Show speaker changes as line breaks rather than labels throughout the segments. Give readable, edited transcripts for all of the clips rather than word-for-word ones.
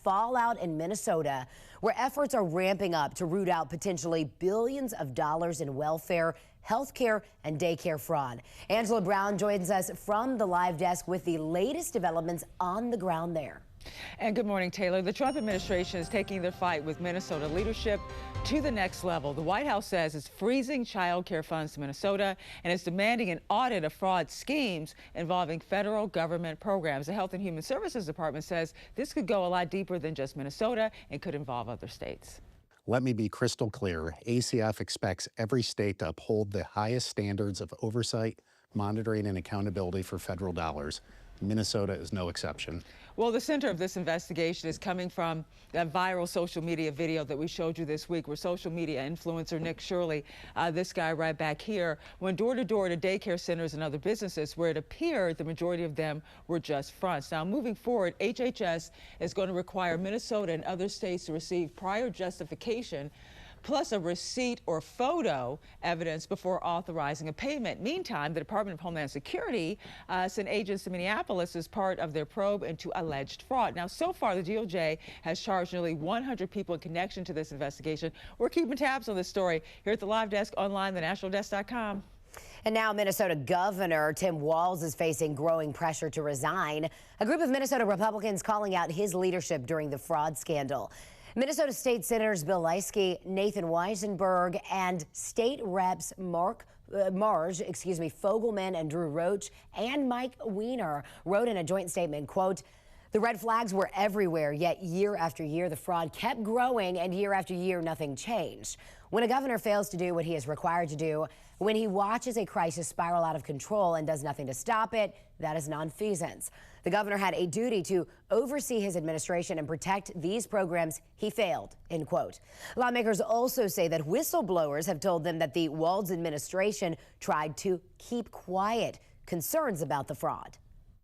fallout in Minnesota, where efforts are ramping up to root out potentially billions of dollars in welfare, healthcare, and daycare fraud. Angelo Brown joins us from the live desk with the latest developments on the ground there.
And good morning, Taylor. The Trump administration is taking their fight with Minnesota leadership to the next level. The White House says it's freezing child care funds to Minnesota and is demanding an audit of fraud schemes involving federal government programs. The Health and Human Services Department says this could go a lot deeper than just Minnesota and could involve other states.
Let me be crystal clear. ACF expects every state to uphold the highest standards of oversight, monitoring, and accountability for federal dollars. Minnesota is no exception.
Well, the center of this investigation is coming from that viral social media video that we showed you this week, where social media influencer Nick Shirley, this guy right back here, went door to door to daycare centers and other businesses where it appeared the majority of them were just fronts. Now, moving forward, HHS is going to require Minnesota and other states to receive prior justification plus a receipt or photo evidence before authorizing a payment. Meantime, the Department of Homeland Security sent agents to Minneapolis as part of their probe into alleged fraud. Now, so far, the DOJ has charged nearly 100 people in connection to this investigation. We're keeping tabs on this story here at the live desk online, thenationaldesk.com.
And now Minnesota Governor Tim Walz is facing growing pressure to resign. A group of Minnesota Republicans calling out his leadership during the fraud scandal. Minnesota State Senators Bill Leisky, Nathan Weisenberg, and State Reps Fogelman and Drew Roach and Mike Weiner wrote in a joint statement, quote, "The red flags were everywhere, yet year after year the fraud kept growing, and year after year nothing changed. When a governor fails to do what he is required to do, when he watches a crisis spiral out of control and does nothing to stop it, that is nonfeasance. The governor had a duty to oversee his administration and protect these programs. He failed," end quote. Lawmakers also say that whistleblowers have told them that the Walz administration tried to keep quiet concerns about the fraud.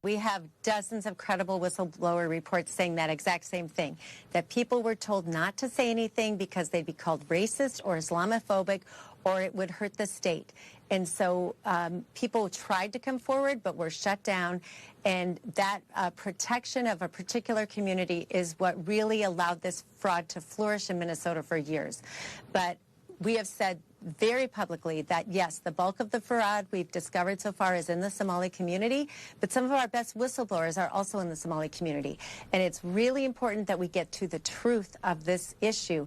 We have dozens of credible whistleblower reports saying that exact same thing, that people were told not to say anything because they'd be called racist or Islamophobic or it would hurt the state. And so people tried to come forward but were shut down. And that protection of a particular community is what really allowed this fraud to flourish in Minnesota for years. But we have said very publicly that, yes, the bulk of the fraud we've discovered so far is in the Somali community, but some of our best whistleblowers are also in the Somali community. And it's really important that we get to the truth of this issue.